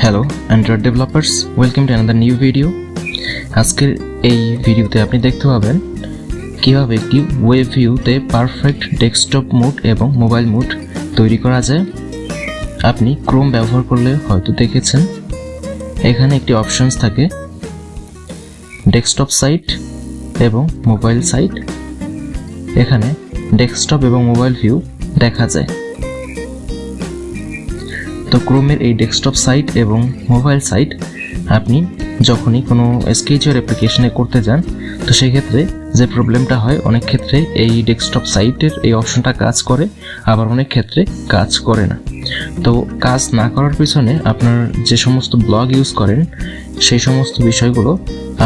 Hello Android developers, welcome to another new video. আজকের এই ভিডিওতে আপনি দেখতে পাবেন কীভাবে একটি ওয়েব ভিউতে পারফেক্ট ডেস্কটপ মোড এবং মোবাইল মোড তৈরি করা যায়। আপনি ক্রোম ব্যবহার করলে হয়তো দেখেছেন এখানে একটি অপশনস থাকে ডেস্কটপ সাইট এবং মোবাইল সাইট। এখানে ডেস্কটপ এবং মোবাইল ভিউ দেখা যায়। তো ক্রোমের এই ডেস্কটপ সাইট এবং মোবাইল সাইট আপনি যখনই কোনো স্কেচার অ্যাপ্লিকেশনে করতে যান, তো সেই ক্ষেত্রে যে প্রবলেমটা হয়, অনেক ক্ষেত্রে এই ডেস্কটপ সাইটের এই অপশনটা কাজ করে, আবার অনেক ক্ষেত্রে কাজ করে না। তো কাজ না করার পিছনে আপনার যে সমস্ত ব্লগ ইউজ করেন সেই সমস্ত বিষয়গুলো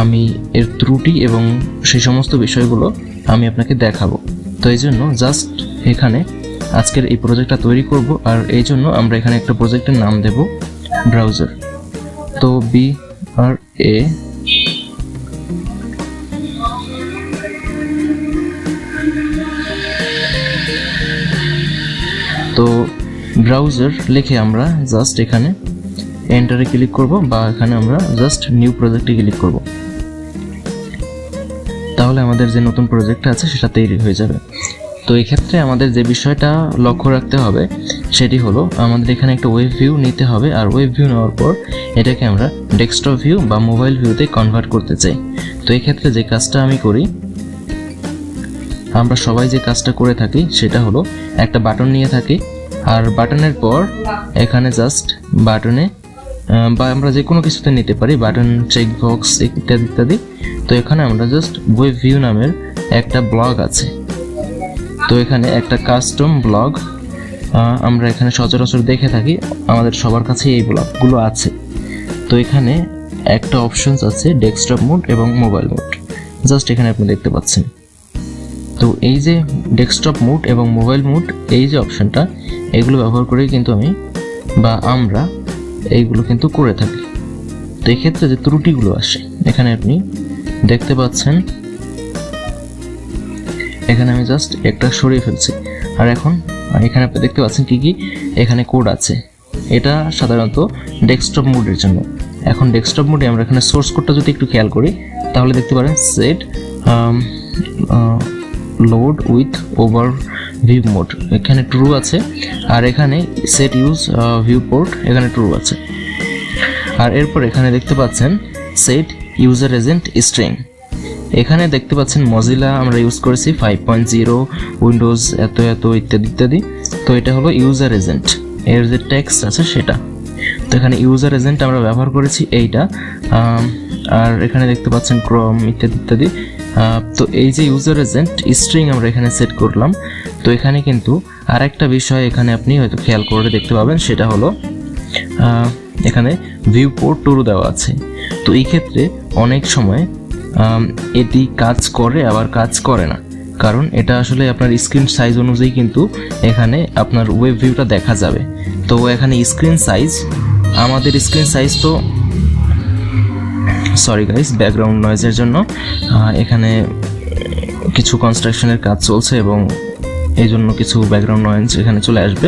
আমি এর ত্রুটি এবং সেই সমস্ত বিষয়গুলো আমি আপনাকে দেখাবো। তো এই জন্য জাস্ট এখানে আজকের এই প্রজেক্টটা তৈরি করব, আর এই জন্য আমরা এখানে একটা প্রজেক্টের নাম দেব ব্রাউজার। তো BRA তো ব্রাউজার লিখে আমরা জাস্ট এখানে এন্টারে ক্লিক করব, বা এখানে আমরা জাস্ট নিউ প্রজেক্টে ক্লিক করব। তাহলে আমাদের যে নতুন প্রজেক্টটা আছে সেটা তৈরি হয়ে যাবে। তো এই ক্ষেত্রে আমাদের যে বিষয়টা লক্ষ্য রাখতে হবে সেটি হলো আমাদের এখানে একটা ওয়েব ভিউ নিতে হবে, আর ওয়েব ভিউ নেওয়ার পর এটাকে আমরা ডেস্কটপ ভিউ বা মোবাইল ভিউতে কনভার্ট করতে চাই। তো এই ক্ষেত্রে যে কাজটা আমি করি, আমরা সবাই যে কাজটা করে থাকি সেটা হলো একটা বাটন নিয়ে থাকি, আর বাটনের পর এখানে জাস্ট বাটনে বা আমরা যে কোনো কিছুতে নিতে পারি, বাটন, চেকবক্স ইত্যাদি ইত্যাদি। তো এখানে আমরা জাস্ট ওয়েব ভিউ নামের একটা ব্লগ আছে। তো এখানে একটা কাস্টম ব্লগ আমরা এখানে সচরাচর দেখে থাকি, আমাদের সবার কাছে এই ব্লগগুলো আছে। তো এখানে একটা অপশনস আছে ডেস্কটপ মোড এবং মোবাইল মোড, জাস্ট এখানে আপনি দেখতে পাচ্ছেন। তো এই যে ডেস্কটপ মোড এবং মোবাইল মোড, এই যে অপশনটা, এগুলো ব্যবহার করেই কিন্তু আমরা এইগুলো কিন্তু করে থাকি। তো এক্ষেত্রে যে ত্রুটিগুলো আসে এখানে আপনি দেখতে পাচ্ছেন, এখানে আমি জাস্ট একটা সরিয়ে ফেলছি। আর এখন এখানে আপনি দেখতে পাচ্ছেন কি এখানে কোড আছে। এটা সাধারণত ডেস্কটপ মোডের জন্য। এখন ডেস্কটপ মোডে আমরা এখানে সোর্স কোডটা যদি একটু খেয়াল করি, তাহলে দেখতে পারেন set load with over view mode, এখানে ট্রু আছে। আর এখানে সেট ইউজ ভিউ পোর্ট, এখানে ট্রু আছে। আর এরপর এখানে দেখতে পাচ্ছেন সেট ইউজার এজেন্ট স্ট্রিং, এখানে দেখতে পাচ্ছেন মজিলা আমরা ইউজ করেছি 5.0, উইন্ডোজ এত ইত্যাদি ইত্যাদি। তো এটা হলো ইউজার এজেন্ট, এর যে টেক্সট আছে সেটা। তো এখানে ইউজার এজেন্ট আমরা ব্যবহার করেছি এইটা। আর এখানে দেখতে পাচ্ছেন ক্রোম ইত্যাদি ইত্যাদি। তো এই যে ইউজার এজেন্ট স্ট্রিং আমরা এখানে সেট করলাম। তো এখানে কিন্তু আর একটা বিষয় এখানে আপনি হয়তো খেয়াল করে দেখতে পাবেন, সেটা হলো এখানে ভিউ পোর্ট ট্রু দেওয়া আছে। তো এই ক্ষেত্রে অনেক সময় এটি কাজ করে আবার কাজ করে না, কারণ এটা আসলে আপনার স্ক্রিন সাইজ অনুযায়ী কিন্তু এখানে আপনার ওয়েব ভিউটা দেখা যাবে। তো এখানে স্ক্রিন সাইজ, আমাদের স্ক্রিন সাইজ, তো সরি গাইস ব্যাকগ্রাউন্ড নয়েজের জন্য, এখানে কিছু কনস্ট্রাকশনের কাজ চলছে এবং এই জন্য কিছু ব্যাকগ্রাউন্ড নয়েজ এখানে চলে আসবে।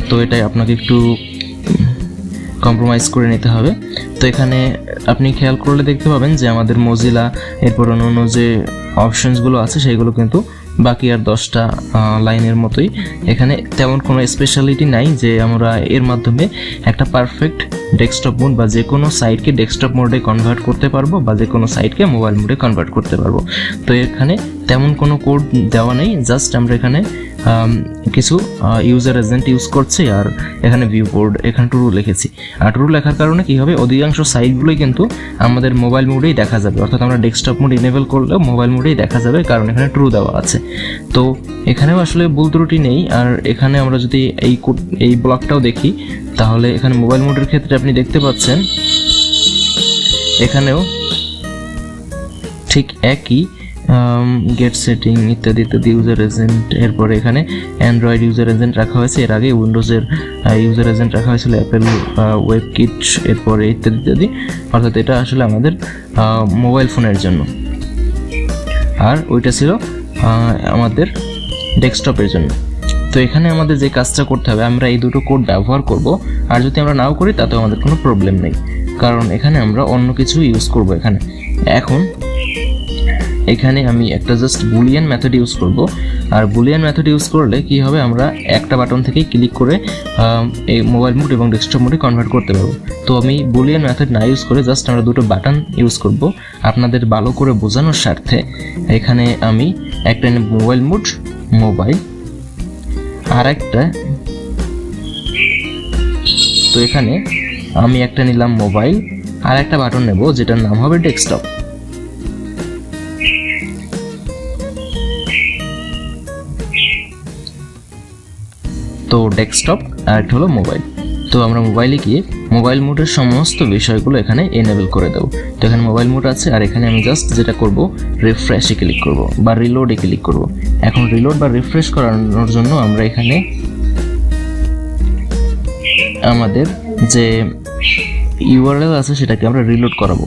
তো এটাই আপনাকে একটু কম্প্রোমাইজ করে নিতে হবে। তো এখানে আপনি খেয়াল করলে দেখতে পাবেন যে আমাদের মজিলা এরপর অন্য যে অপশনসগুলো আছে সেইগুলো কিন্তু বাকি আর 10টা লাইনের মতোই। এখানে তেমন কোনো স্পেশালিটি নাই যে আমরা এর মাধ্যমে একটা পারফেক্ট ডেস্কটপ মোড বা যে কোনো সাইটকে ডেস্কটপ মোডে কনভার্ট করতে পারবো, বা যে কোনো সাইটকে মোবাইল মোডে কনভার্ট করতে পারবো। তো এখানে তেমন কোনো কোড দেওয়া নেই, জাস্ট আমরা এখানে কিছু ইউজার এজেন্ট ইউজ করছি, আর এখানে ভিউ বোর্ড, এখানে ট্রু লিখেছি। আর ট্রু লেখার কারণে কী হবে, অধিকাংশ সাইটগুলোই কিন্তু আমাদের মোবাইল মোডেই দেখা যাবে, অর্থাৎ আমরা ডেস্কটপ মোড ইনেবল করলেও মোবাইল মোডেই দেখা যাবে, কারণ এখানে ট্রু দেওয়া আছে। তো এখানেও আসলে ভুল ত্রুটি নেই। আর এখানে আমরা যদি এই ব্লকটাও দেখি, তাহলে এখানে মোবাইল মোডের ক্ষেত্রে আপনি দেখতে পাচ্ছেন এখানেও ঠিক একই গেট সেটিং ইত্যাদি ইত্যাদি ইউজার এজেন্ট। এরপরে এখানে অ্যান্ড্রয়েড ইউজার এজেন্ট রাখা হয়েছে, এর আগে উইন্ডোজের ইউজার এজেন্ট রাখা হয়েছিল, অ্যাপেল ওয়েব কিট, এরপরে ইত্যাদি ইত্যাদি। অর্থাৎ এটা আসলে আমাদের মোবাইল ফোনের জন্য, আর ওইটা ছিল আমাদের ডেস্কটপের জন্য। তো এখানে আমাদের যে কাজটা করতে হবে, আমরা এই দুটো কোড ব্যবহার করব, আর যদি আমরা নাও করি তাতেও আমাদের কোনো প্রবলেম নেই, কারণ এখানে আমরা অন্য কিছু ইউজ করব। এখন এখানে আমি একটা জাস্ট বুলিয়ান মেথড ইউজ করব। আর বুলিয়ান মেথড ইউজ করলে কি হবে, আমরা একটা বাটন থেকে ক্লিক করে এই মোবাইল মোড এবং ডেস্কটপ মোডে কনভার্ট করতে পারবো। তো আমি বুলিয়ান মেথড না ইউজ করে জাস্ট আমরা দুটো বাটন ইউজ করব আপনাদের ভালো করে বোঝানোর স্বার্থে। এখানে আমি একটা মোবাইল মোড মোবাইল, আর একটা, তো এখানে আমি একটা নিলাম মোবাইল, আর একটা বাটন নেব যেটার নাম হবে ডেস্কটপ। তো ডেস্কটপ আর একটা হলো মোবাইল। তো আমরা মোবাইলে গিয়ে মোবাইল মোডের সমস্ত বিষয়গুলো এখানে এনেবল করে দেবো। তো এখানে মোবাইল মোড আছে, আর এখানে আমি জাস্ট যেটা করব, রিফ্রেশে ক্লিক করব বা রিলোডে ক্লিক করব। এখন রিলোড বা রিফ্রেশ করানোর জন্য আমরা এখানে আমাদের যে ইউআরএল আছে সেটাকে আমরা রিলোড করাবো।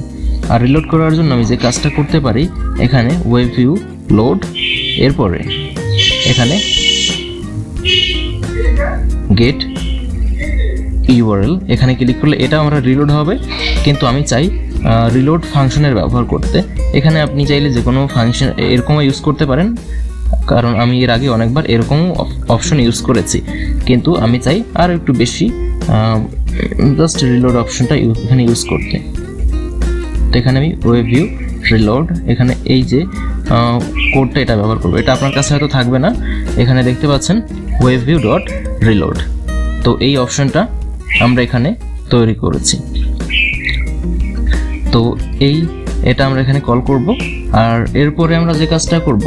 আর রিলোড করার জন্য আমি যে কাজটা করতে পারি, এখানে ওয়েব ভিউ লোড, এরপরে এখানে গেট ইউআরএল, এখানে ক্লিক করলে এটা আমরা রিলোড হবে। কিন্তু আমি চাই রিলোড ফাংশনের ব্যবহার করতে। এখানে আপনি চাইলে যে কোনো ফাংশন এরকমও ইউজ করতে পারেন, কারণ আমি এর আগে অনেকবার এরকম অপশন ইউজ করেছি, কিন্তু আমি চাই আর একটু বেশি জাস্ট রিলোড অপশনটা এখানে ইউজ করতে। তো এখানে আমি ওয়েব ভিউ রিলোড, এখানে এই যে কোডটা এটা ব্যবহার করবো। এটা আপনার কাছে হয়তো থাকবে না, এখানে দেখতে পাচ্ছেন ওয়েব ভিউ ডট রিলোড। তো এই অপশনটা আমরা এখানে তৈরি করেছি। তো এটা আমরা এখানে কল করব। আর এরপরে আমরা যে কাজটা করব,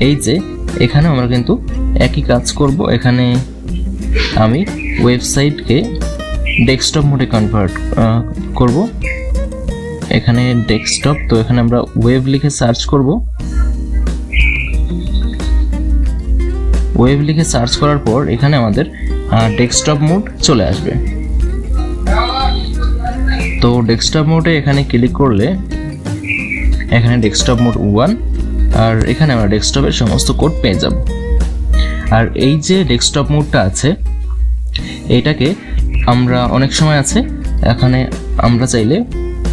এই যে এখানে আমরা কিন্তু একই কাজ করব। এখানে আমি ওয়েবসাইটকে ডেস্কটপ মোডে কনভার্ট করব। এখানে ডেস্কটপ, তো এখানে আমরা ওয়েব লিখে সার্চ করব। ওয়েব লিখে সার্চ করার পর এখানে আমাদের ডেস্কটপ মোড চলে আসবে। তো ডেস্কটপ মোডে এখানে ক্লিক করলে এখানে ডেস্কটপ মোড 1, আর এখানে আমরা ডেস্কটপের সমস্ত কোড পেয়ে যাব। আর এই যে ডেস্কটপ মোডটা আছে, এইটাকে আমরা অনেক সময় আছে এখানে আমরা চাইলে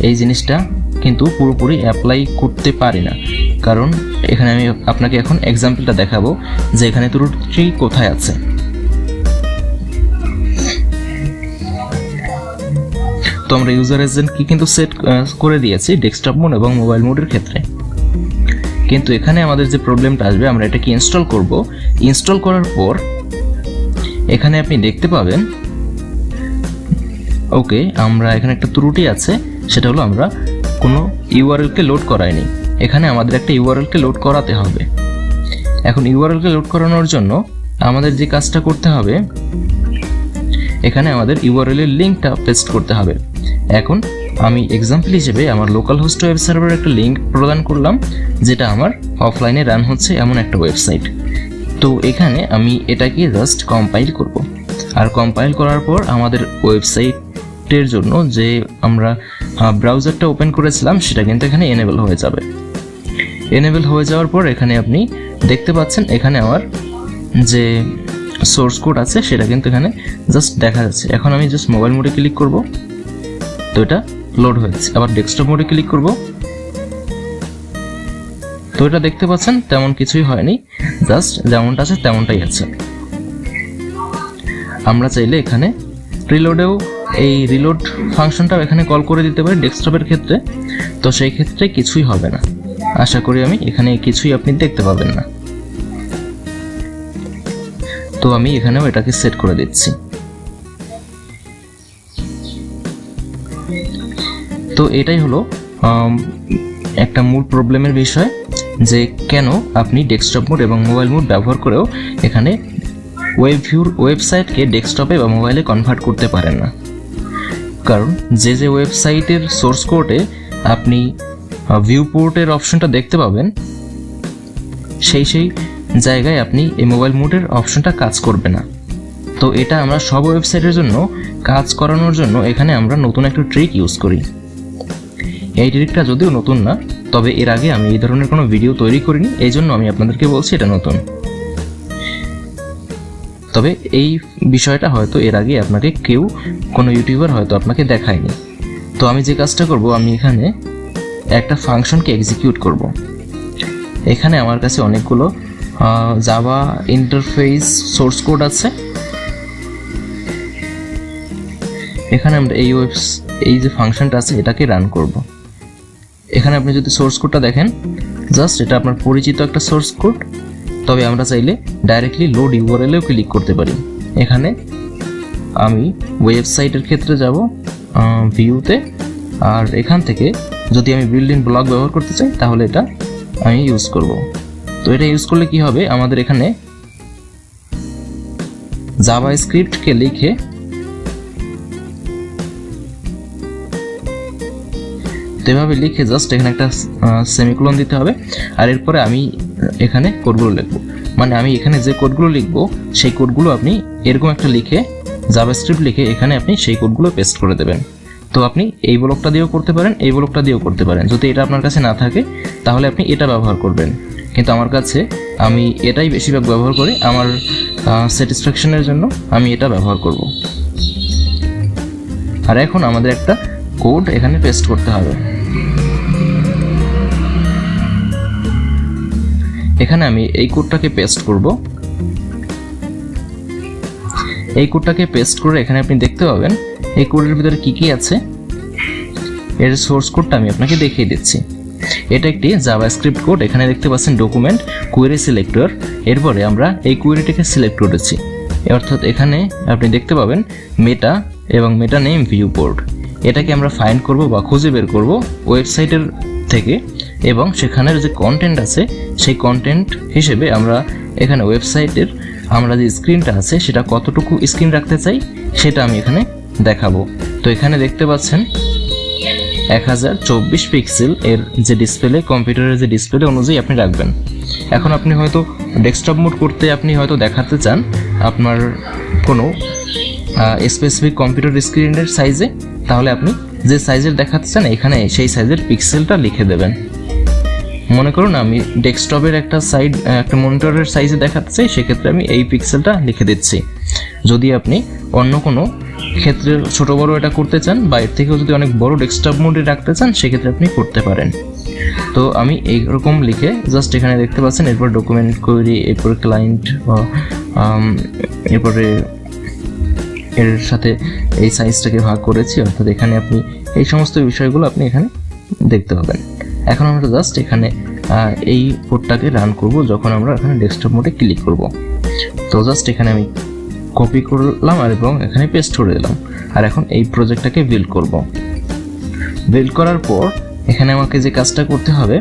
এই জিনিসটা কিন্তু পুরোপুরি অ্যাপ্লাই করতে পারি না, কারণ এখানে আমি আপনাকে এখন এক্সাম্পলটা দেখাবো যে এখানে ত্রুটি কোথায় আছে। তো আমরা ইউজার এজেন্ট কি কিন্তু সেট করে দিয়েছি ডেস্কটপ মোড এবং মোবাইল মোডের ক্ষেত্রে, কিন্তু এখানে আমাদের যে প্রবলেমটা আসবে, আমরা এটাকে ইনস্টল করব। ইনস্টল করার পর এখানে আপনি দেখতে পাবেন ওকে, আমরা এখানে একটা ত্রুটি আছে, সেটা হলো আমরা কোনো ইউআরএলকে লোড করাইনি। এখানে আমাদের একটা ইউআরএলকে লোড করাতে হবে। এখন ইউআরএলকে লোড করানোর জন্য আমাদের যে কাজটা করতে হবে, এখানে আমাদের ইউআরএল এর লিঙ্কটা পেস্ট করতে হবে। এখন আমি এক্সাম্পল হিসেবে আমার লোকাল হোস্ট ওয়েব সার্ভারের একটা লিঙ্ক প্রদান করলাম, যেটা আমার অফলাইনে রান হচ্ছে এমন একটা ওয়েবসাইট। তো এখানে আমি এটাকে জাস্ট কম্পাইল করব। আর কম্পাইল করার পর আমাদের ওয়েবসাইটের জন্য যে আমরা ব্রাউজারটা ওপেন করেছিলাম সেটা কিন্তু এখানে এনেবল হয়ে যাবে। এনেবল হয়ে যাওয়ার পর এখানে আপনি দেখতে পাচ্ছেন এখানে আমার যে সোর্স কোড আছে সেটা কিন্তু এখানে জাস্ট দেখা যাচ্ছে। এখন আমি জাস্ট মোবাইল মোডে ক্লিক করব, তো এটা লোড হয়েছে। আবার ডেস্কটপ মোডে ক্লিক করব, তো এটা দেখতে পাচ্ছেন তেমন কিছুই হয়নি, জাস্ট যেমনটা আছে তেমনটাই আছে। আমরা চাইলে এখানে রিলোডেও এই রিলোড ফাংশনটাও এখানে কল করে দিতে পারি ডেস্কটপের ক্ষেত্রে, তো সেই ক্ষেত্রে কিছুই হবে না। আশা করি আমি এখানে কিছুই আপনি দেখতে পাবেন না। তো আমি এখানেও এটাকে সেট করে দিচ্ছি। তো এটাই হলো একটা মূল প্রবলেমের বিষয়, যে কেন আপনি ডেস্কটপ মোড এবং মোবাইল মোড ব্যবহার করেও এখানে ওয়েব ভিউর ওয়েবসাইটকে ডেস্কটপে বা মোবাইলে কনভার্ট করতে পারেন না। কারণ যে ওয়েবসাইটের সোর্স কোডে আপনি ভিউ পোর্টের অপশনটা দেখতে পাবেন, সেই জায়গায় আপনি এই মোবাইল মোডের অপশনটা কাজ করবে না। তো এটা আমরা সব ওয়েবসাইটের জন্য কাজ করানোর জন্য এখানে আমরা নতুন একটা ট্রিক ইউজ করি। এই ট্রিকটা যদিও নতুন না, তবে এর আগে আমি এই ধরনের কোনো ভিডিও তৈরি করিনি, এই জন্য আমি আপনাদেরকে বলছি এটা নতুন। তবে এই বিষয়টা হয়তো এর আগে আপনাকে কোনো ইউটিউবার হয়তো আপনাকে দেখায়নি। তো আমি যে কাজটা করব, আমি এখানে একটা ফাংশনকে এক্সিকিউট করব। এখানে আমার কাছে অনেকগুলো জাভা ইন্টারফেস সোর্স কোড আছে। এখানে আমরা এই যে ফাংশনটা আছে এটাকে রান করব। এখানে আপনি যদি সোর্স কোডটা দেখেন, জাস্ট এটা আপনার পরিচিত একটা সোর্স কোড, তবে আমরা চাইলে ডাইরেক্টলি লোড ইউআরএলেও ক্লিক করতে পারি। এখানে আমি ওয়েবসাইটের ক্ষেত্রে যাব ভিউতে, আর এখান থেকে যদি আমি বিল্ডিং ব্লক ব্যবহার করতে চাই তাহলে এটা আমি ইউজ করব। তো এটা ইউজ করলে কি হবে, আমাদের এখানে জাভাস্ক্রিপ্টকে লিখে এভাবে লিখে জাস্ট এখানে একটা সেমিকোলন দিতে হবে, আর এরপরে আমি এখানে কোডগুলো লিখবো। মানে আমি এখানে যে কোডগুলো লিখবো সেই কোডগুলো আপনি এরকম একটা লিখে জাভাস্ক্রিপ্ট লিখে এখানে আপনি সেই কোডগুলো পেস্ট করে দেবেন। তো আপনি এই ব্লকটা দিয়েও করতে পারেন, এই ব্লকটা দিয়েও করতে পারেন। যদি এটা আপনার কাছে না থাকে তাহলে আপনি এটা ব্যবহার করবেন, কিন্তু আমার কাছে আমি এটাই বেশিরভাগ ব্যবহার করি। আমার স্যাটিসফ্যাকশনের জন্য আমি এটা ব্যবহার করব। আর এখন আমাদের একটা কোড এখানে পেস্ট করতে হবে। এখানে আমি এই কোডটাকে পেস্ট করব। এই কোডটাকে পেস্ট করে এখানে আপনি দেখতে পাবেন এই কোডের ভিতরে কি কি আছে। এর সোর্স কোডটা আমি আপনাকে দেখিয়ে দিচ্ছি। এটা একটি জাভাস্ক্রিপ্ট কোড। এখানে দেখতে পাচ্ছেন ডকুমেন্ট কোয়েরি সিলেক্টর, এরপরে আমরা এই কোয়েরিটাকে সিলেক্ট করেছি। অর্থাৎ এখানে আপনি দেখতে পাবেন মেটা এবং মেটা নেম ভিউ পোর্ট। এটাকে আমরা ফাইন্ড করব বা খুঁজে বের করব ওয়েবসাইটের থেকে, এবং সেখানের যে কন্টেন্ট আছে সেই কন্টেন্ট হিসেবে আমরা এখানে ওয়েবসাইটের আমরা যে স্ক্রিনটা আছে সেটা কতটুকু স্ক্রিন রাখতে চাই সেটা আমি এখানে দেখাবো। তো এখানে দেখতে পাচ্ছেন 1024 পিক্সেল এর যে ডিসপ্লে, কম্পিউটারের যে ডিসপ্লে অনুযায়ী আপনি রাখবেন। এখন আপনি হয়তো ডেস্কটপ মোড করতে আপনি হয়তো দেখাতে চান আপনার কোনো স্পেসিফিক কম্পিউটার স্ক্রিনের সাইজে, তাহলে আপনি যে সাইজের দেখাতে চান এখানে সেই সাইজের পিক্সেলটা লিখে দেবেন। মনে করুন আমি ডেস্কটপের একটা মনিটরের সাইজে দেখাতে চাই, সেক্ষেত্রে আমি এই পিক্সেলটা লিখে দিচ্ছি। যদি আপনি অন্য কোনো ক্ষেত্রে ছোট বড় এটা করতে চান বা এর থেকেও যদি অনেক বড় ডেস্কটপ মোডে রাখতে চান সেক্ষেত্রে আপনি করতে পারেন। তো আমি এইরকম লিখে জাস্ট এখানে দেখতে পাচ্ছেন, এরপর ডকুমেন্ট কোয়েরি, এরপর ক্লায়েন্ট, এরপরে এর সাথে এই সাইজটাকে ভাগ করেছি। অর্থাৎ এখানে আপনি এই সমস্ত বিষয়গুলো আপনি এখানে দেখতে পাবেন। এখন আমরা জাস্ট এখানে এই কোডটাকে রান করব যখন আমরা এখানে ডেস্কটপ মোডে ক্লিক করব। তো জাস্ট এখানে আমি কপি করলাম আর এবং এখানে পেস্ট করে দিলাম। আর এখন এই প্রজেক্টটাকে বিল্ড করব। বিল্ড করার পর এখানে আমাকে যে কাজটা করতে হবে,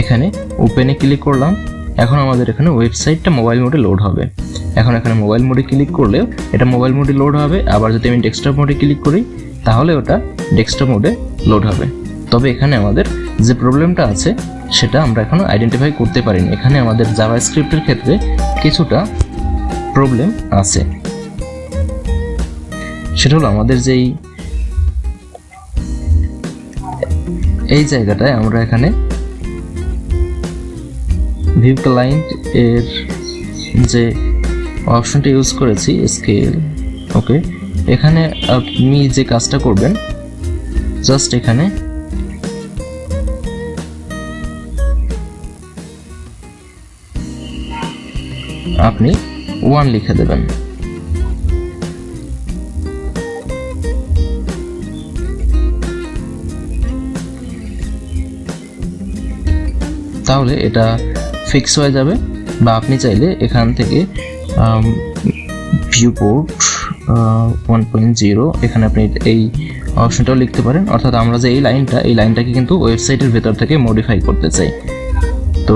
এখানে ওপেনে ক্লিক করলাম। এখন আমাদের এখানে ওয়েবসাইটটা মোবাইল মোডে লোড হবে। এখন এখানে মোবাইল মোডে ক্লিক করলেও এটা মোবাইল মোডে লোড হবে, আবার যদি আমি ডেস্কটপ মোডে ক্লিক করি তাহলে ওটা ডেস্কটপ মোডে লোড হবে। তবে এখানে আমাদের যে প্রবলেমটা আছে সেটা আমরা এখনো আইডেন্টিফাই করতে পারিনি। এখানে আমাদের জাভাস্ক্রিপ্টের ক্ষেত্রে কিছুটা প্রবলেম আছে। সেটা হলো আমাদের যেই এই জায়গাটায় আমরা এখানে ভিউ ক্লায়েন্ট এর যে অপশনটা ইউজ করেছি স্কেল, ওকে, এখানে আপনি যে কাজটা করবেন জাস্ট এখানে আপনি 1 লিখে দেবেন। তাহলে এটা ফিক্স হয়ে যাবে। বা আপনি চাইলে এখান থেকে ভিউপোর্ট 1.0 এখানে আপনি এই অপশনটাও লিখতে পারেন। অর্থাৎ আমরা যে এই লাইনটাকে কিন্তু ওয়েবসাইটের ভেতর থেকে মডিফাই করতে চাই। তো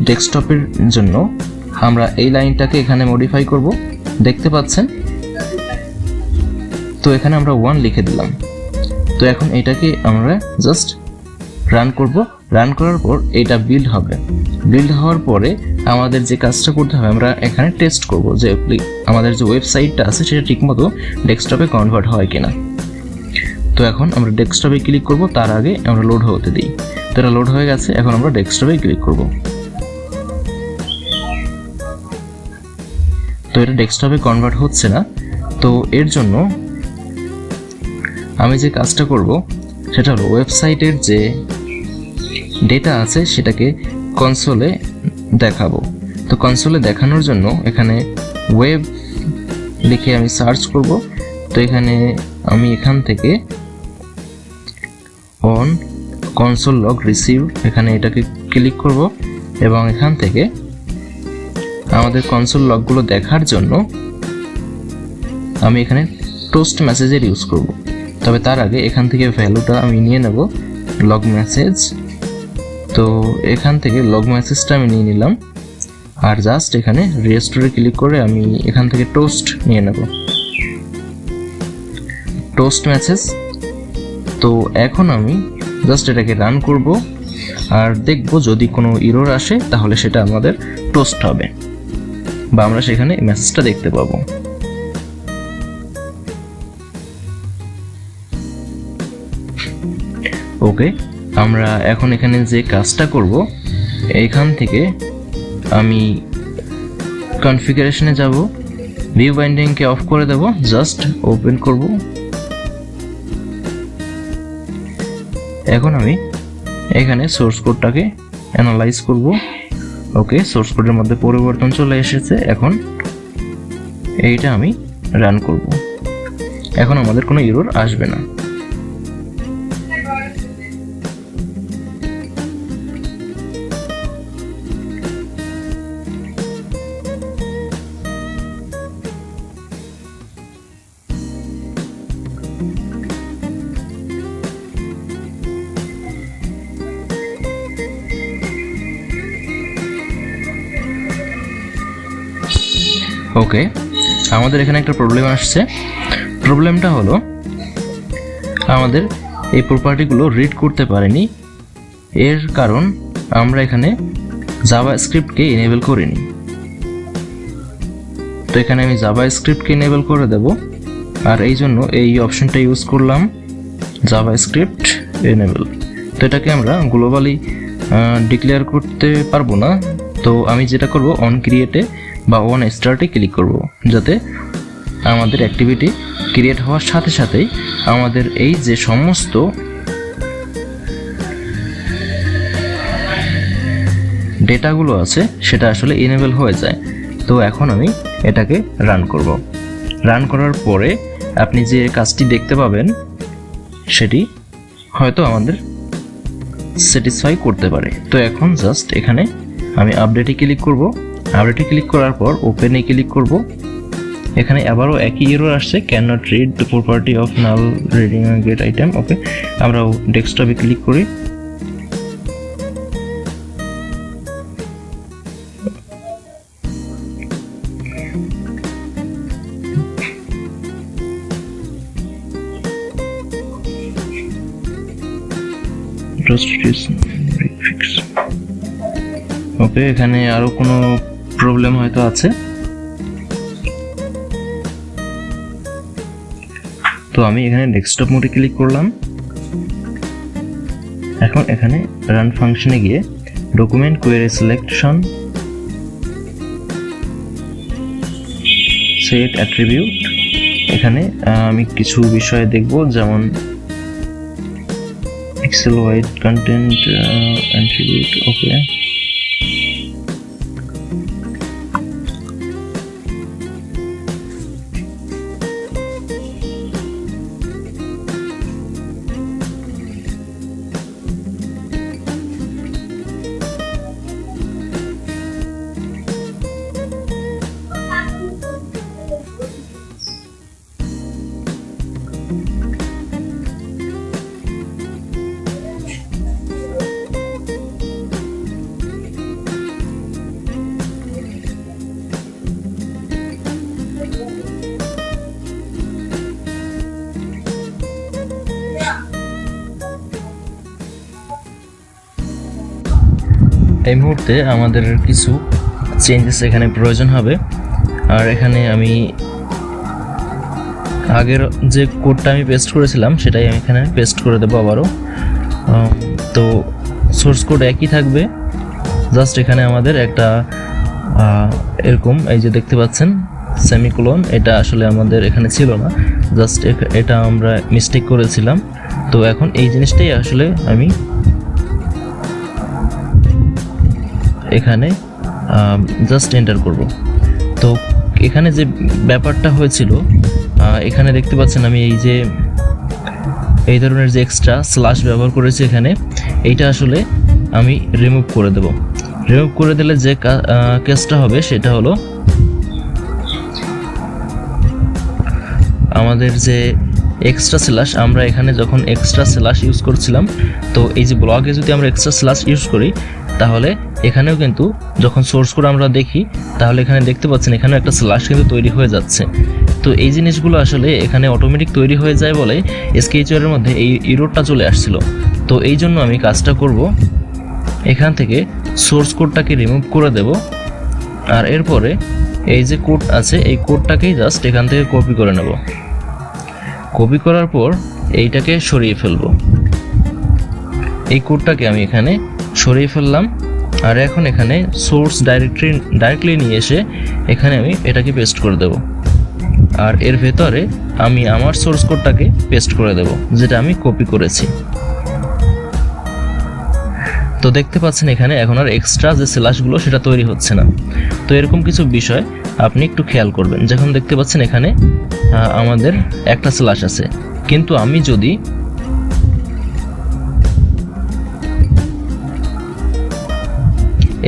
ডেস্কটপের জন্য আমরা এই লাইনটাকে এখানে মডিফাই করব, দেখতে পাচ্ছেন। তো এখানে আমরা 1 লিখে দিলাম। তো এখন এটাকে আমরা জাস্ট রান করব। রান করার পর এটা বিল্ড হবে। বিল্ড হওয়ার পরে আমাদের যে কাজটা করতে হবে, আমরা এখানে টেস্ট করব যে আমাদের যে ওয়েবসাইটটা আছে সেটা ঠিকমতো ডেস্কটপে কনভার্ট হয় কিনা। তো এখন আমরা ডেস্কটপে ক্লিক করব, তার আগে আমরা লোড হতে দিই। তো এটা লোড হয়ে গেছে। এখন আমরা ডেস্কটপে ক্লিক করব। তো এটা ডেস্কটপে কনভার্ট হচ্ছে না। তো এর জন্য আমি যে কাজটা করব সেটা হলো ওয়েবসাইটের যে ডেটা আছে সেটাকে কনসোলে দেখাবো। তো কনসোলে দেখানোর জন্য এখানে ওয়েব লিখে আমি সার্চ করব। তো এখান থেকে অন কনসোল লগ রিসিভ এখানে এটাকে ক্লিক করব এবং এখান থেকে আমাদের কনসোল লগগুলো দেখার জন্য আমি এখানে টোস্ট মেসেজের ইউজ করব। তবে তার আগে এখান থেকে ভ্যালুটা আমি নিয়ে নেব লগ মেসেজ। তো এখান থেকে লগ মেসেজটা আমি নিয়ে নিলাম আর জাস্ট এখানে রেজিস্টারে ক্লিক করে আমি এখান থেকে টোস্ট নিয়ে নেব, টোস্ট মেসেজ। তো এখন আমি জাস্ট এটাকে রান করব আর দেখব যদি কোনো এরর আসে তাহলে সেটা আমাদের টোস্ট হবে বা আমরা সেখানে মেসেজটা দেখতে পাবো। ওকে, আমরা এখন এখানে যে কাজটা করব এইখান থেকে আমি কনফিগারেশনে যাব, ভিউ বাইন্ডিংকে অফ করে দেব, জাস্ট ওপেন করব। এখন আমি এখানে সোর্স কোডটাকে অ্যানালাইজ করব। ওকে, সোর্স কোডের মধ্যে পরিবর্তন চলে এসেছে। এখন এইটা আমি রান করব। এখন আমাদের কোনো এরর আসবে না। ওকে, আমাদের এখানে একটা প্রবলেম আসছে। প্রবলেমটা হলো আমাদের এই প্রপার্টিগুলো রিড করতে পারেনি। এর কারণ আমরা এখানে জাভাস্ক্রিপ্টকে এনেবল করিনি। তো এখানে আমি জাভাস্ক্রিপ্টকে এনেবল করে দেব আর এই জন্য এই অপশনটা ইউজ করলাম, জাভাস্ক্রিপ্ট এনেবল। তো এটাকে আমরা গ্লোবালি ডিক্লেয়ার করতে পারবো না। তো আমি যেটা করব অন ক্রিয়েটে বা অন স্টার্টে ক্লিক করব, যাতে আমাদের অ্যাক্টিভিটি ক্রিয়েট হওয়ার সাথে সাথেই আমাদের এই যে সমস্ত ডেটাগুলো আছে সেটা আসলে এনেবল হয়ে যায়। তো এখন আমি এটাকে রান করব। রান করার পরে আপনি যে কাজটি দেখতে পাবেন সেটি হয়তো আমাদের স্যাটিসফাই করতে পারে। তো এখন জাস্ট এখানে আমি আপডেটে ক্লিক করব। আপডেটে ক্লিক করার পর ওপেনে ক্লিক করব। এখানে আবারও একই এরর আসছে, can not read the property of null reading get item. Okay, আমরা ডেস্কটপে ক্লিক করি। ওকে, এখানে আরো কোনো প্রবলেম হয়তো আছে। তো আমি এখানে ডেস্কটপ মোডে ক্লিক করলাম। এখন এখানে রান ফাংশনে গিয়ে document query selection, set attribute, এখানে আমি কিছু বিষয় দেখব, যেমন এক্সেল ওয়াইড কন্টেন্ট অ্যাট্রিবিউট। ওকে, এই মুহূর্তে আমাদের কিছু চেঞ্জেস এখানে প্রয়োজন হবে। আর এখানে আমি আগের যে কোডটা আমি পেস্ট করেছিলাম সেটাই আমি এখানে পেস্ট করে দেবো আবারও। তো সোর্স কোড একই থাকবে, জাস্ট এখানে আমাদের একটা এরকম এই যে দেখতে পাচ্ছেন সেমিকোলন, এটা আসলে আমাদের এখানে ছিল না, জাস্ট এটা আমরা মিস্টেক করেছিলাম। তো এখন এই জিনিসটাই আসলে আমি এখানে জাস্ট এন্টার করব। তো এখানে যে ব্যাপারটা হয়েছিল, এখানে দেখতে পাচ্ছেন আমি এই ধরনের যে এক্সট্রা স্ল্যাশ ব্যবহার করেছি এখানে, এইটা আসলে আমি রিমুভ করে দেব। রিমুভ করে দিলে যে কেসটা হবে সেটা হলো আমাদের যে এক্সট্রা স্ল্যাশ, আমরা এখানে যখন এক্সট্রা স্ল্যাশ ইউজ করছিলাম, তো এই যে ব্লগে যদি আমরা এক্সট্রা স্ল্যাশ ইউজ করি তাহলে এখানেও কিন্তু যখন সোর্স কোড আমরা দেখি তাহলে এখানে দেখতে পাচ্ছেন এখানেও একটা স্ল্যাশ কিন্তু তৈরি হয়ে যাচ্ছে। তো এই জিনিসগুলো আসলে এখানে অটোমেটিক তৈরি হয়ে যায় বলে স্কেচের মধ্যে এই এররটা চলে আসছিল। তো এই জন্য আমি কাজটা করব, এখান থেকে সোর্স কোডটাকে রিমুভ করে দেব, আর এরপরে এই যে কোড আছে এই কোডটাকেই জাস্ট এখান থেকে কপি করে নেব। কপি করার পর এইটাকে সরিয়ে ফেলব। এই কোডটাকে আমি এখানে সরিয়ে ফেললাম, আর এখন এখানে সোর্স ডাইরেক্টলি নিয়ে এসে এখানে আমি এটাকে পেস্ট করে দেব, আর এর ভেতরে আমি আমার সোর্স কোডটাকে পেস্ট করে দেব যেটা আমি কপি করেছি। তো দেখতে পাচ্ছেন এখানে এখন আর এক্সট্রা যে স্ল্যাশগুলো সেটা তৈরি হচ্ছে না। তো এরকম কিছু বিষয় আপনি একটু খেয়াল করবেন। যখন দেখতে পাচ্ছেন এখানে আমাদের একটা স্ল্যাশ আছে, কিন্তু আমি যদি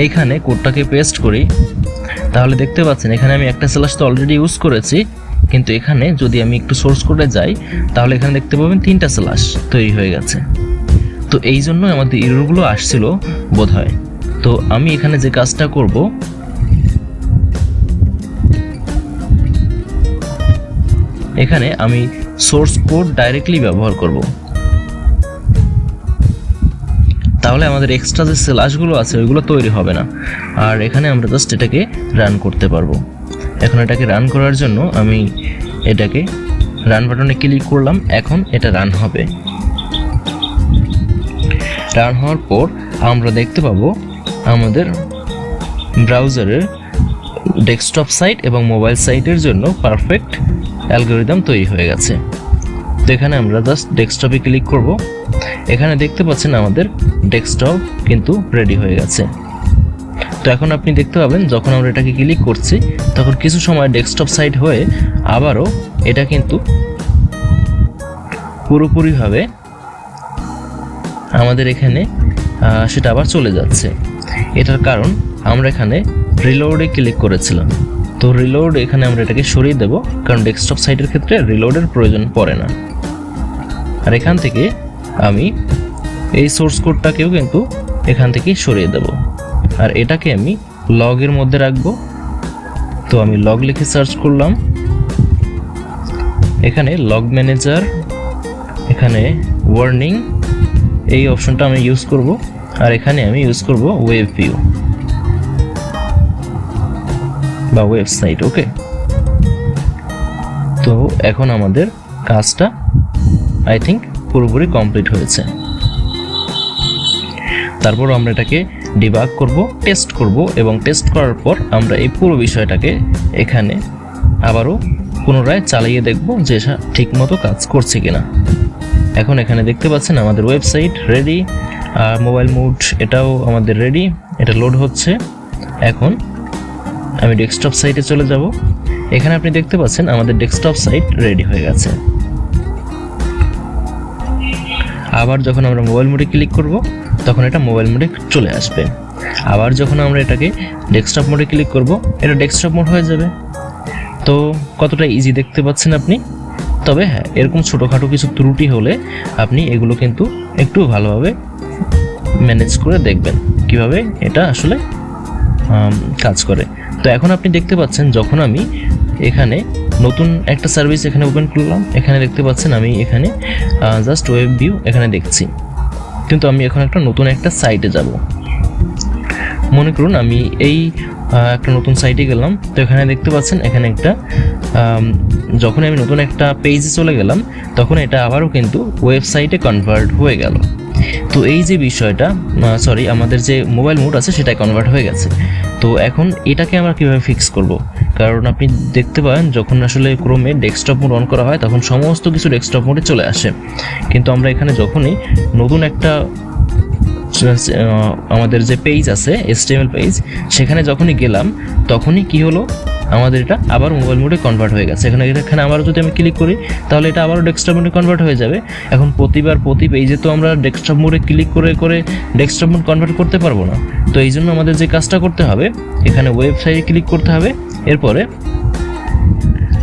এইখানে কোডটাকে পেস্ট করি তাহলে দেখতে পাচ্ছেন এখানে আমি একটা স্ল্যাশ তো অলরেডি ইউজ করেছি, কিন্তু এখানে যদি আমি একটু সোর্স কোডে যাই তাহলে এখানে দেখতে পাবেন 3টা স্ল্যাশ তৈরি হয়ে গেছে। তো এই জন্য আমাদের এররগুলো আসছিল বোধহয়। তো আমি এখানে যে কাজটা করব, এখানে আমি সোর্স কোড ডাইরেক্টলি ব্যবহার করব, তাহলে আমাদের এক্সট্রা যে স্ল্যাশগুলো আছে ওইগুলো তৈরি হবে না, আর এখানে আমরা জাস্ট এটাকে রান করতে পারবো। এখন এটাকে রান করার জন্য আমি এটাকে রান বাটনে ক্লিক করলাম, এখন এটা রান হবে। রান হওয়ার পর আমরা দেখতে পাবো আমাদের ব্রাউজারের ডেস্কটপ সাইট এবং মোবাইল সাইটের জন্য পারফেক্ট অ্যালগরিদম তৈরি হয়ে গেছে। তো এখানে আমরা জাস্ট ডেস্কটপে ক্লিক করব। এখানে দেখতে পাচ্ছেন আমাদের ডেস্কটপ কিন্তু রেডি হয়ে গেছে। তো এখন আপনি দেখতে পাবেন যখন আমরা এটাকে ক্লিক করছি তখন কিছু সময় ডেস্কটপ সাইট হয়ে আবারও এটা কিন্তু পুরোপুরিভাবে আমাদের এখানে সেটা আবার চলে যাচ্ছে। এটার কারণ আমরা এখানে রিলোডে ক্লিক করেছিলাম। তো রিলোড এখানে আমরা এটাকে সরিয়ে দেব, কারণ ডেস্কটপ সাইটের ক্ষেত্রে রিলোডের প্রয়োজন পড়ে না। আর এখান থেকে আমি এই সোর্স কোডটাকেও কিন্তু এখান থেকে সরিয়ে দেব, আর এটাকে আমি লগের মধ্যে রাখবো। তো আমি লগ লিখে সার্চ করলাম, এখানে লগ ম্যানেজার, এখানে ওয়ার্নিং এই অপশনটা আমি ইউজ করব, আর এখানে আমি ইউজ করব ওয়েব ভিউ বা ওয়েবসাইট। ওকে, তো এখন আমাদের কাজটা আই থিঙ্ক পুরোপুরি কমপ্লিট হয়েছে। তারপর আমরা এটাকে ডিবাগ করব, টেস্ট করব, এবং টেস্ট করার পর আমরা এই পুরো বিষয়টাকে এখানে আবারও পুনরায় চালিয়ে দেখব যে ঠিকমতো কাজ করছে কিনা। এখন এখানে দেখতে পাচ্ছেন আমাদের ওয়েবসাইট রেডি, আর মোবাইল মোড এটাও আমাদের রেডি, এটা লোড হচ্ছে। এখন আমি ডেস্কটপ সাইটে চলে যাব। এখানে আপনি দেখতে পাচ্ছেন আমাদের ডেস্কটপ সাইট রেডি হয়ে গেছে। আবার যখন আমরা মোবাইল মোডে ক্লিক করব তখন এটা মোবাইল মোডে চলে আসবে। আবার যখন আমরা এটাকে ডেস্কটপ মোডে ক্লিক করব এটা ডেস্কটপ মোড হয়ে যাবে। তো কতটা ইজি দেখতে পাচ্ছেন আপনি। তবে হ্যাঁ, এরকম ছোটোখাটো কিছু ত্রুটি হলে আপনি এগুলো কিন্তু একটু ভালোভাবে ম্যানেজ করে দেখবেন কিভাবে এটা আসলে কাজ করে। তো এখন আপনি দেখতে পাচ্ছেন যখন আমি এখানে নতুন একটা সার্ভিস এখানে ওপেন করলাম, এখানে দেখতে পাচ্ছেন আমি এখানে জাস্ট ওয়েব ভিউ এখানে দেখছি, কিন্তু আমি এখন একটা নতুন একটা সাইটে যাব। মনে করুন আমি এই একটা নতুন সাইটে গেলাম, তো এখানে দেখতে পাচ্ছেন এখানে একটা যখন আমি নতুন একটা পেজে চলে গেলাম তখন এটা আবারও কিন্তু ওয়েবসাইটে কনভার্ট হয়ে গেল। তো এই যে বিষয়টা আমাদের যে মোবাইল মোড আছে সেটাই কনভার্ট হয়ে গেছে। তো এখন এটাকে আমরা কীভাবে ফিক্স করব, কারণ আপনি দেখতে পাবেন যখন আসলে ক্রোমে ডেস্কটপ মোড অন করা হয় তখন সমস্ত কিছু ডেস্কটপ মোডে চলে আসে, কিন্তু আমরা এখানে যখনই নতুন একটা আমাদের যে পেজ আছে HTML পেজ, সেখানে যখনই গেলাম তখনই কি হলো, আমাদের এটা আবার মোবাইল মোডে কনভার্ট হয়ে গেছে। এখানে আবারও যদি আমি ক্লিক করি তাহলে এটা আবারও ডেস্কটপ মোডে কনভার্ট হয়ে যাবে। এখন প্রতি পেজে তো আমরা ডেস্কটপ মোডে ক্লিক করে ডেস্কটপ মোড কনভার্ট করতে পারবো না। তো এই জন্য আমাদের যে কাজটা করতে হবে, এখানে ওয়েবসাইটে ক্লিক করতে হবে, এরপরে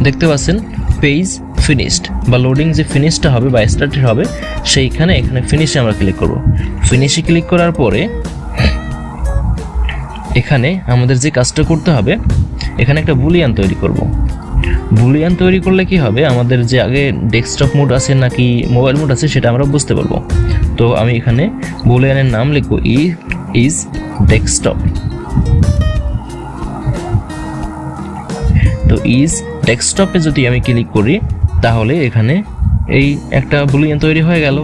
দেখতে পাচ্ছেন পেজ ফিনিশড বা লোডিং যে ফিনিশটা হবে বা স্টার্টেড হবে, এখানে ফিনিশে আমরা ক্লিক করব। ফিনিশে ক্লিক করার পরে এখানে আমাদের যে কাজটা করতে হবে, এখানে একটা বুলিয়ান তৈরি করব। বুলিয়ান তৈরি করলে কি হবে, আমাদের যে আগে ডেস্কটপ মোড আছে নাকি মোবাইল মোড আছে সেটা আমরা বুঝতে পারবো। তো আমি এখানে বুলিয়ানের নাম লিখবো ইজ ডেস্কটপ। তো ইজ ডেস্কটপে যদি আমি ক্লিক করি তাহলে এখানে এই একটা বুলিয়ান তৈরি হয়ে গেল।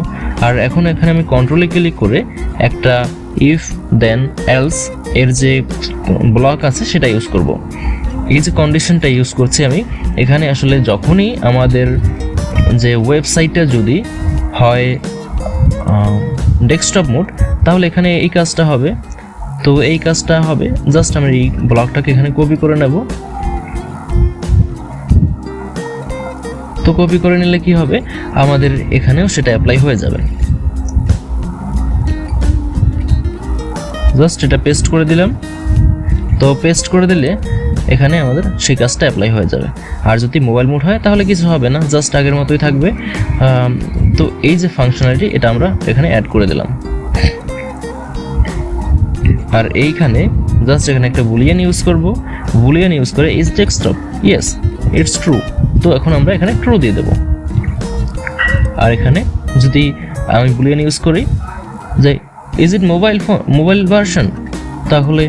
আর এখন এখানে আমি কন্ট্রোলে ক্লিক করে একটা ইফ দেন এলস এর যে ব্লক আছে সেটা ইউজ করব। এই যে কন্ডিশনটা ইউজ করছি আমি এখানে, আসলে যখনই আমাদের যে ওয়েবসাইটটা যদি হয় ডেস্কটপ মোড তাহলে এখানে এই কাজটা হবে। তো এই কাজটা হবে, জাস্ট আমি এই ব্লকটাকে এখানে কপি করে নেব। তো কপি করে নিলে কি হবে, আমাদের এখানেও সেটা অ্যাপ্লাই হয়ে যাবে। জাস্ট এটা পেস্ট করে দিলাম। তো পেস্ট করে দিলে এখানে আমাদের সেই কাজটা অ্যাপ্লাই হয়ে যাবে। আর যদি মোবাইল মোড হয় তাহলে কিছু হবে না, জাস্ট আগের মতোই থাকবে। তো এই যে ফাংশনালিটি এটা আমরা এখানে অ্যাড করে দিলাম। আর এইখানে জাস্ট এখানে একটা বুলিয়ান ইউজ করব। বুলিয়ান ইউজ করে is desktop, yes it's true. তো এখন আমরা এখানে ট্রু দিয়ে দেব। আর এখানে যদি আমি বুলিয়ান ইউজ করি যে ইজ ইট মোবাইল ভার্সন, তাহলে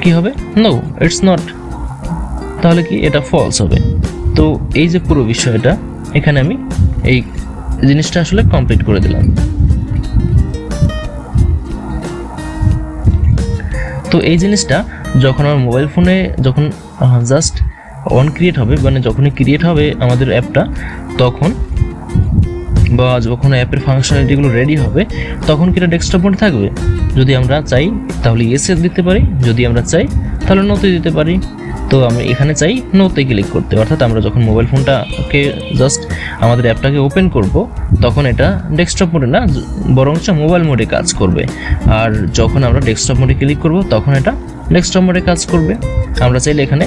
কি হবে, নো ইটস নট, তাহলে কি এটা ফলস হবে। তো এই যে পুরো বিষয়টা এখানে আমি এই জিনিসটা আসলে কমপ্লিট করে দিলাম। তো এই জিনিসটা যখন আমার মোবাইল ফোনে যখন জাস্ট অন ক্রিয়েট হবে, মানে যখনই ক্রিয়েট হবে আমাদের অ্যাপটা, তখন বা যখন অ্যাপের ফাংশনালিটিগুলো রেডি হবে তখন কি এটা ডেস্কটপ মোডে থাকবে। যদি আমরা চাই তাহলে ইয়েসে দিতে পারি, যদি আমরা চাই তাহলে নোতে দিতে পারি। তো আমি এখানে চাই নোতে ক্লিক করতে, অর্থাৎ আমরা যখন মোবাইল ফোনটাকে জাস্ট আমাদের অ্যাপটাকে ওপেন করব তখন এটা ডেস্কটপ মোডে না বরঞ্চ মোবাইল মোডে কাজ করবে। আর যখন আমরা ডেস্কটপ মোডে ক্লিক করব তখন এটা ডেস্কটপ মোডে কাজ করবে। আমরা চাইলে এখানে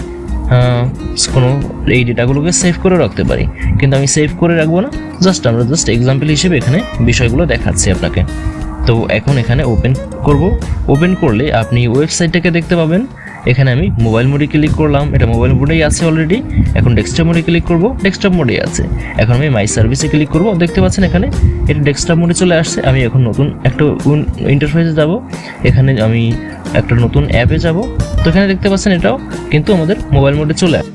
কোনো এই ডেটাগুলোকে সেভ করে রাখতে পারি, কিন্তু আমি সেভ করে রাখবো না, আমরা জাস্ট এক্সাম্পল হিসেবে এখানে বিষয়গুলো দেখাচ্ছি আপনাকে। তো এখন এখানে ওপেন করব। ওপেন করলে আপনি ওয়েবসাইটটাকে দেখতে পাবেন। এখানে আমি মোবাইল মোডে ক্লিক করলাম, এটা মোবাইল মোডেই আছে অলরেডি। এখন ডেস্কটপ মোডে ক্লিক করব, ডেস্কটপ মোডেই আছে। এখন আমি মাই সার্ভিসে ক্লিক করব, দেখতে পাচ্ছেন এখানে এটা ডেস্কটপ মোডে চলে আসছে। আমি এখন নতুন একটা ইন্টারফেসে যাব, এখানে আমি একটা নতুন অ্যাপে যাব। তো এখানে দেখতে পাচ্ছেন এটাও কিন্তু আমাদের মোবাইল মোডে চলে আসে।